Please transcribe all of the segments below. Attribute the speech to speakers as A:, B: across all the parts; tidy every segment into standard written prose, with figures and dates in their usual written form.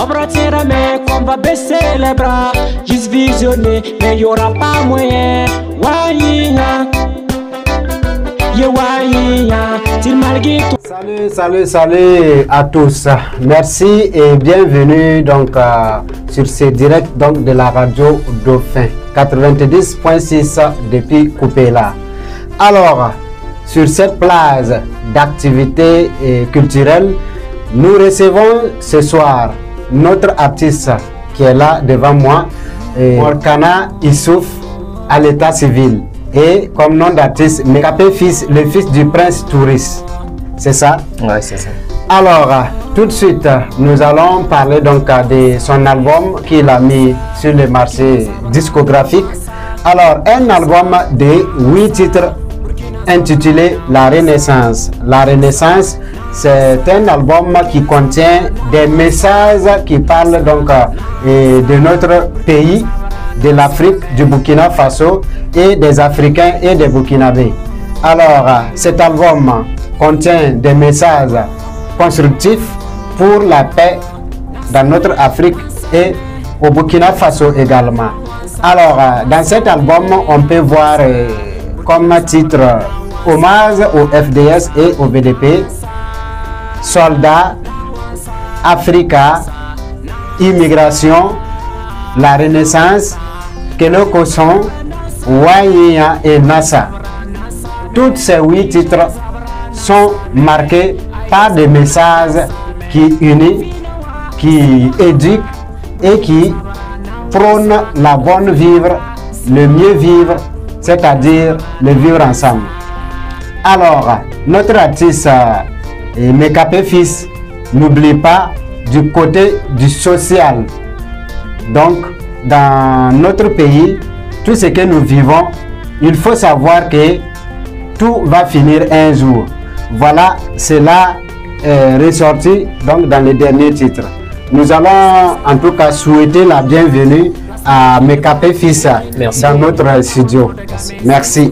A: On va tirer la main, qu'on va baisser les bras. Juste visionner, mais y aura pas moyen. Wahia, yeah wahia,
B: Salut à tous. Merci et bienvenue donc sur ce direct donc de la radio Dauphin 90.6 depuis Coupéla. Alors, sur cette plage d'activités culturelles, nous recevons ce soir notre artiste qui est là devant moi, Morkana Issouf à l'état civil. Et comme nom d'artiste, Mekapé Fils, le fils du prince touriste. C'est ça?
C: Oui, c'est ça.
B: Alors, tout de suite, nous allons parler donc de son album qu'il a mis sur le marché discographique. Alors, un album de 8 titres intitulé La Renaissance. La Renaissance, c'est un album qui contient des messages qui parlent donc de notre pays, de l'Afrique, du Burkina Faso et des Africains et des Burkinabés. Alors, cet album contient des messages constructifs pour la paix dans notre Afrique et au Burkina Faso également. Alors, dans cet album, on peut voir comme titre hommage au FDS et au VDP, soldats, Africa, immigration, la Renaissance, Keloko-son, Wahia et Nassa. Tous ces 8 titres sont marqués par des messages qui unissent, qui éduquent et qui prônent la bonne vivre, le mieux vivre, c'est-à-dire le vivre ensemble. Alors, notre artiste Mekapé Fils n'oublie pas du côté du social. Donc, dans notre pays, tout ce que nous vivons, il faut savoir que tout va finir un jour. Voilà, cela est ressorti donc dans les derniers titres. Nous allons en tout cas souhaiter la bienvenue à Mekapé Fils dans notre studio. Merci.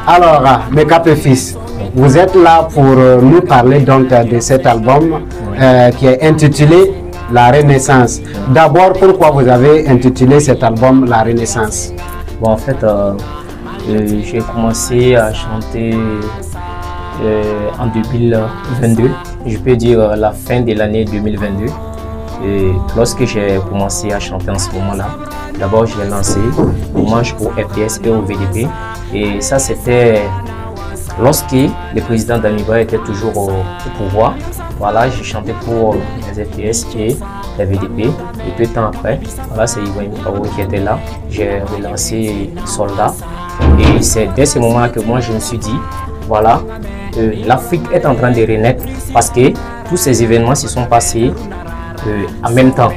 B: Alors, Mekapé Fils, vous êtes là pour nous parler donc de cet album qui est intitulé La Renaissance. D'abord, pourquoi vous avez intitulé cet album La Renaissance?
C: Bon, en fait, j'ai commencé à chanter en 2022. Je peux dire la fin de l'année 2022. Et lorsque j'ai commencé à chanter en ce moment-là, d'abord j'ai lancé Hommage au FDS et au VDP. Et ça, c'était lorsque le président Damiba était toujours au pouvoir. Voilà, j'ai chanté pour les FDS et les VDP. Et peu de temps après, voilà, c'est Ibrahim Traoré qui était là. J'ai relancé Soldat. Et c'est dès ce moment-là que moi je me suis dit, voilà, l'Afrique est en train de renaître parce que tous ces événements se sont passés en même temps.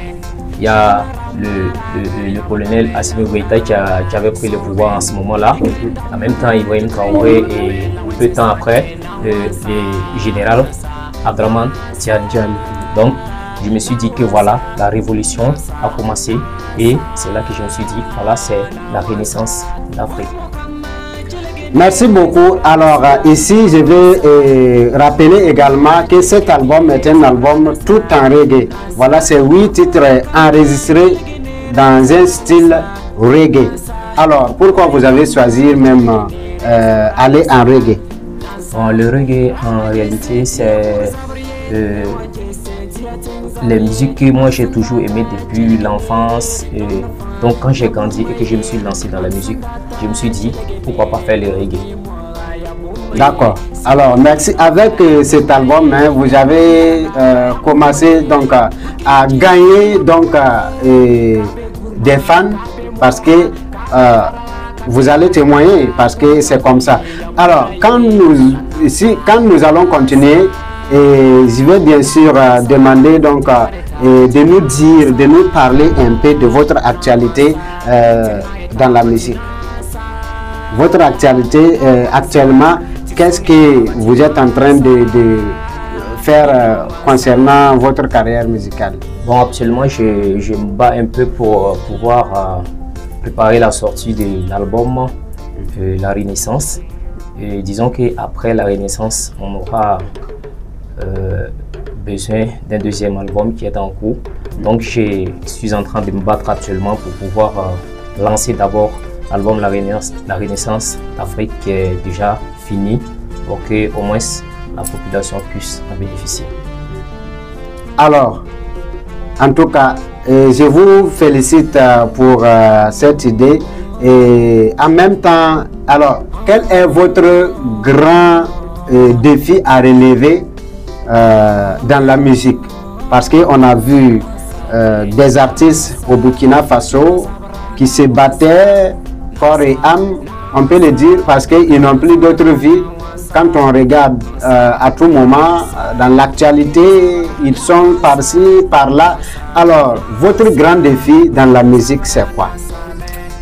C: Il y a le colonel Assimi Goïta qui avait pris le pouvoir en ce moment-là. En même temps, Ibrahim Traoré et peu de temps après, le général Abdraman Tiani. Donc, je me suis dit que voilà, la révolution a commencé et c'est là que je me suis dit, voilà, c'est la renaissance d'Afrique.
B: Merci beaucoup. Alors ici, je vais rappeler également que cet album est un album tout en reggae. Voilà, c'est 8 titres enregistrés dans un style reggae. Alors, pourquoi vous avez choisi même aller en reggae?
C: Bon, le reggae, en réalité, c'est les musiques que moi j'ai toujours aimé depuis l'enfance. Donc quand j'ai grandi et que je me suis lancé dans la musique, je me suis dit pourquoi pas faire le reggae.
B: D'accord. Alors merci. Avec cet album, hein, vous avez commencé donc à gagner donc des fans parce que vous allez témoigner parce que c'est comme ça. Alors quand nous allons continuer. Et je vais bien sûr demander donc de nous dire, de nous parler un peu de votre actualité dans la musique. Votre actualité actuellement, qu'est-ce que vous êtes en train de faire concernant votre carrière musicale?
C: Bon, actuellement, je me bats un peu pour pouvoir préparer la sortie de l'album La Renaissance. Et disons qu'après la Renaissance, on aura besoin d'un deuxième album qui est en cours. Donc je suis en train de me battre actuellement pour pouvoir lancer d'abord l'album La Renaissance d'Afrique qui est déjà fini pour que au moins la population puisse en bénéficier.
B: Alors, en tout cas, je vous félicite pour cette idée. Et en même temps, alors, quel est votre grand défi à relever dans la musique? Parce qu'on a vu des artistes au Burkina Faso qui se battaient corps et âme, on peut le dire, parce qu'ils n'ont plus d'autre vie. Quand on regarde à tout moment, dans l'actualité, ils sont par-ci, par-là. Alors, votre grand défi dans la musique, c'est quoi?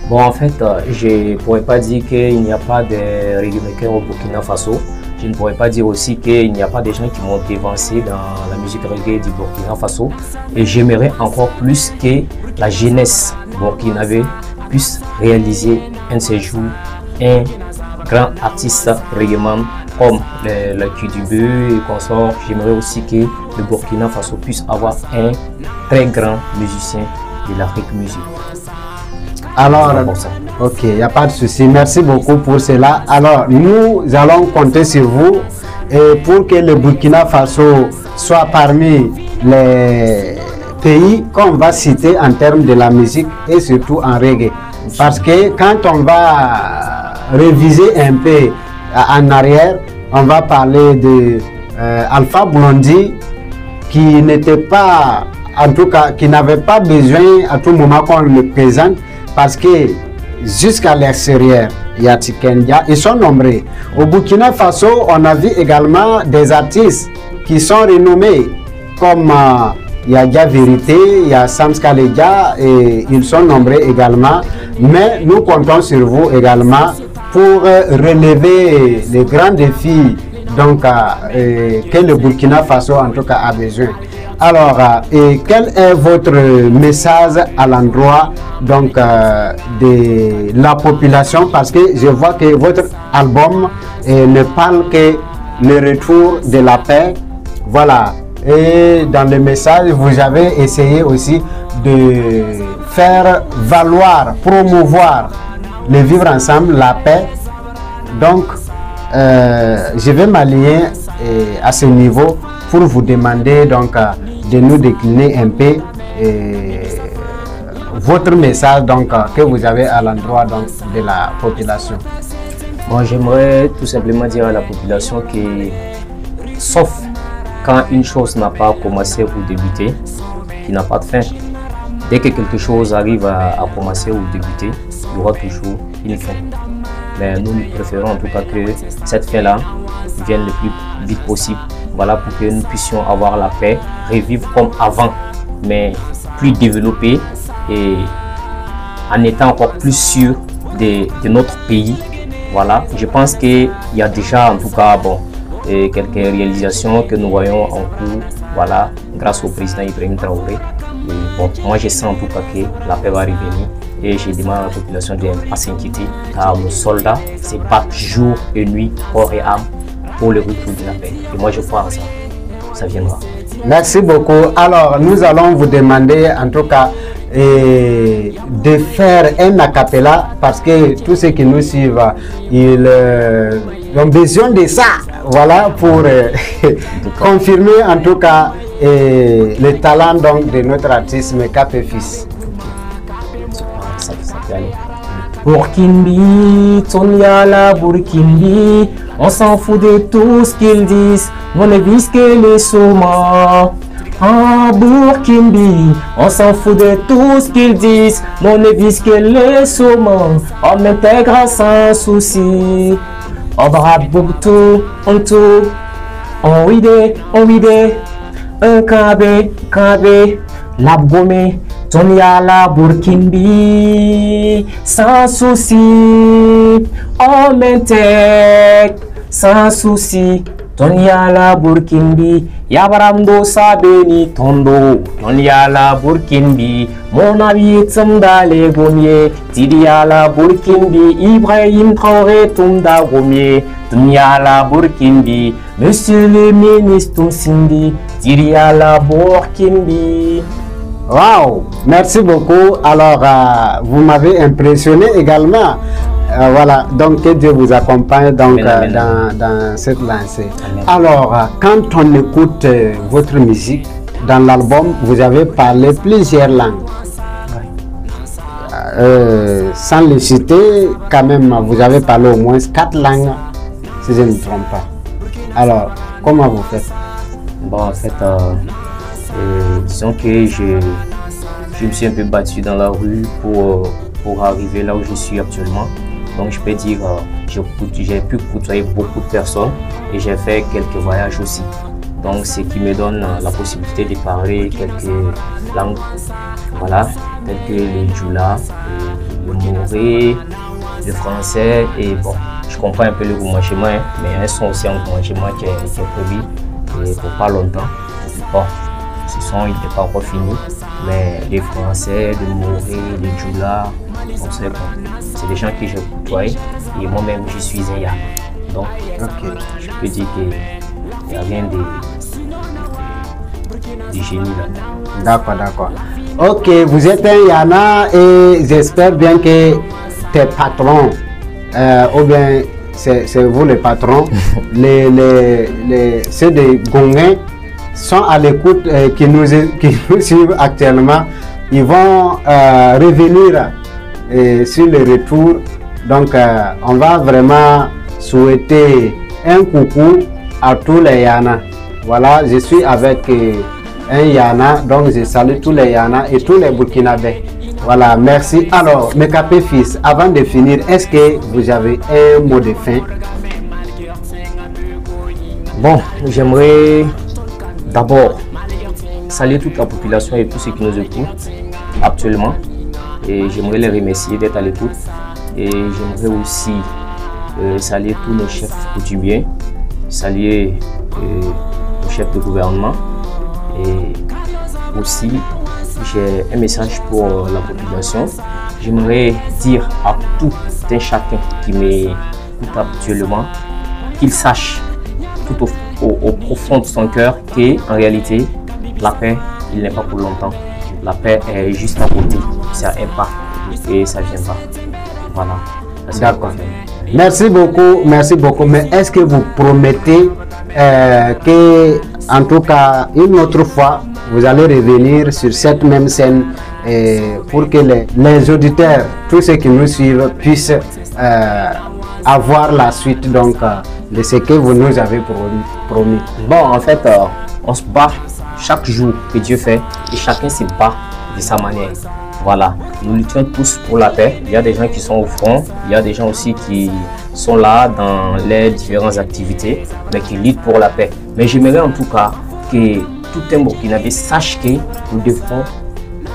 C: Bon, en fait, je ne pourrais pas dire qu'il n'y a pas de reggae makers au Burkina Faso. Je ne pourrais pas dire aussi qu'il n'y a pas de gens qui m'ont dévancé dans la musique reggae du Burkina Faso. Et j'aimerais encore plus que la jeunesse burkinabé puisse réaliser un de ces jours un grand artiste reggaeman comme le Kidube et consorts. J'aimerais aussi que le Burkina Faso puisse avoir un très grand musicien de l'Afrique musique.
B: Alors, ok, il n'y a pas de souci. Merci beaucoup pour cela. Alors, nous allons compter sur vous et pour que le Burkina Faso soit parmi les pays qu'on va citer en termes de la musique et surtout en reggae. Parce que quand on va réviser un peu en arrière, on va parler de Alpha Blondy qui n'était pas, en tout cas, qui n'avait pas besoin à tout moment qu'on le présente parce que jusqu'à l'extérieur, il y a Tikendia, ils sont nombreux. Au Burkina Faso, on a vu également des artistes qui sont renommés comme il y a Dia Vérité, il y a Sams Kaledia et ils sont nombreux également. Mais nous comptons sur vous également pour relever les grands défis donc, que le Burkina Faso en tout cas a besoin. Alors, quel est votre message à l'endroit donc de la population? Parce que je vois que votre album ne parle que le retour de la paix. Voilà. Et dans le message, vous avez essayé aussi de faire valoir, promouvoir le vivre ensemble, la paix. Donc, je vais m'allier à ce niveau pour vous demander donc de nous décliner un peu votre message donc que vous avez à l'endroit donc de la population.
C: Moi, j'aimerais tout simplement dire à la population que, sauf quand une chose n'a pas commencé ou débuté, qui n'a pas de fin, dès que quelque chose arrive à commencer ou débuter, il y aura toujours une fin. Mais nous préférons en tout cas que cette fin-là vienne le plus vite possible. Voilà, pour que nous puissions avoir la paix, revivre comme avant, mais plus développé et en étant encore plus sûr de notre pays. Voilà, je pense qu'il y a déjà en tout cas quelques réalisations que nous voyons en cours, voilà, grâce au président Ibrahim Traoré. Et bon, moi je sens en tout cas que la paix va revenir et je demande à la population de ne pas s'inquiéter car nos soldats se battent jour et nuit, corps et âme pour le retour de la paix. Et moi je crois en ça, ça viendra.
B: Merci beaucoup. Alors nous allons vous demander en tout cas de faire un acapella parce que tous ceux qui nous suivent, ils ont besoin de ça. Voilà pour confirmer en tout cas le talent donc, de notre artiste Cap et Fils.
C: Burkinbi, Tonyala, Burkinbi, on s'en fout de tout ce qu'ils disent, on ne vise que les saumons. Ah, Burkinbi, on s'en fout de tout ce qu'ils disent, on ne vise que les saumons, on m'intègre sans souci. On va beaucoup, on tout, on vide, un cabé, la gomme, Tonyala, Burkinbi, sans souci, on m'intègre sans souci. Tonyala Burkinbi, Yabaramdo Sabeni Tondo, Tonyala Burkinbi, mon ami Tsumda Legomie, Tidiala Burkinbi, Ibrahim Traoré Tumda Gomie, Tonyala Burkinbi, Monsieur le ministre Sindi, Diria la Borkindi.
B: Waouh, merci beaucoup. Alors, vous m'avez impressionné également. Voilà, donc que Dieu vous accompagne donc, dans cette lancée. Amen. Alors, quand on écoute votre musique, dans l'album, vous avez parlé plusieurs langues. Sans les citer, quand même, vous avez parlé au moins 4 langues, si je ne me trompe pas. Alors, comment vous faites?
C: Bon, en fait, disons que je me suis un peu battu dans la rue pour arriver là où je suis actuellement. Donc, je peux dire, j'ai pu côtoyer beaucoup de personnes et j'ai fait quelques voyages aussi. Donc, ce qui me donne la possibilité de parler quelques langues, voilà, telles que le Djoula, le Moré, le français, et bon, je comprends un peu le Goumanchema, hein, mais elles sont aussi en Goumanchema qui est prévu et pour pas longtemps. Bon, ce son, il n'est pas encore fini, mais les français, le Moré, le Djoula, c'est des gens que je côtoie et moi-même je suis un Yana. Donc, je peux dire qu'il n'y a rien de génie là.
B: D'accord, d'accord. Ok, vous êtes un Yana et j'espère bien que tes patrons, ou bien c'est vous les patrons, ceux des Gonguins sont à l'écoute, qui nous suivent actuellement. Ils vont revenir sur le retour. Donc, on va vraiment souhaiter un coucou à tous les Yana. Voilà, je suis avec un Yana, donc je salue tous les Yana et tous les Burkinabés. Voilà, merci. Alors, Mekapé fils, avant de finir, est-ce que vous avez un mot de fin?
C: Bon, j'aimerais d'abord saluer toute la population et tous ceux qui nous écoutent actuellement. Et j'aimerais les remercier d'être à l'écoute. Et j'aimerais aussi saluer tous nos chefs coutumiers, saluer nos chefs de gouvernement. Et aussi, j'ai un message pour la population. J'aimerais dire à tout un chacun qui m'écoute actuellement qu'il sache tout au profond de son cœur qu'en réalité, la paix, il n'est pas pour longtemps. La paix est juste à côté, c'est à un pas et ça viendra. Voilà.
B: D'accord. Merci beaucoup, merci beaucoup. Mais est-ce que vous promettez que, en tout cas, une autre fois, vous allez revenir sur cette même scène pour que les auditeurs, tous ceux qui nous suivent, puissent avoir la suite donc, de ce que vous nous avez promis?
C: Bon, en fait, on se bat chaque jour que Dieu fait et chacun se bat de sa manière. Voilà, nous luttons tous pour la paix. Il y a des gens qui sont au front, il y a des gens aussi qui sont là dans les différentes activités, mais qui luttent pour la paix. Mais j'aimerais en tout cas que tout un Burkinabé sache que nous devrons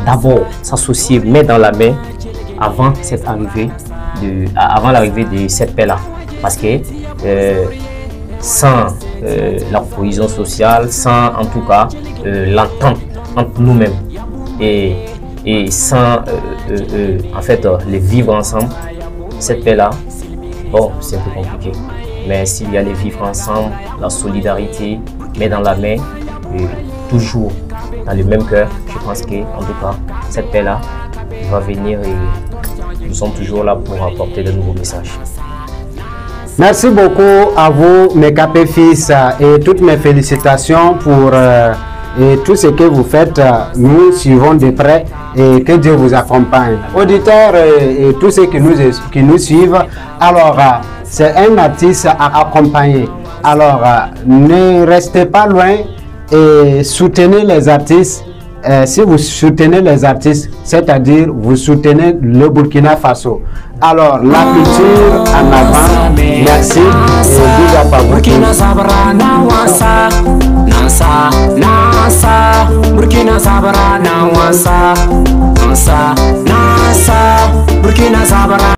C: d'abord s'associer main dans la main avant l'arrivée de cette paix-là. Parce que sans la cohésion sociale, sans en tout cas l'entente entre nous-mêmes et sans en fait les vivre ensemble, cette paix-là, bon, c'est un peu compliqué. Mais s'il y a les vivre ensemble, la solidarité, main dans la main, toujours dans le même cœur, je pense que en tout cas, cette paix-là va venir et nous sommes toujours là pour apporter de nouveaux messages.
B: Merci beaucoup à vous, Mekapé fils, et toutes mes félicitations pour tout ce que vous faites. Nous suivons de près et que Dieu vous accompagne. Auditeurs et tous ceux qui nous suivent, alors c'est un artiste à accompagner. Alors ne restez pas loin et soutenez les artistes. Si vous soutenez les artistes, c'est-à-dire vous soutenez le Burkina Faso. Alors, la culture en avant, merci et big up à vous.
A: Burkina Sabra Nawasa, Nasa, Nasa, Burkina Sabra Nawasa, Nasa, Nasa, Burkina Sabra.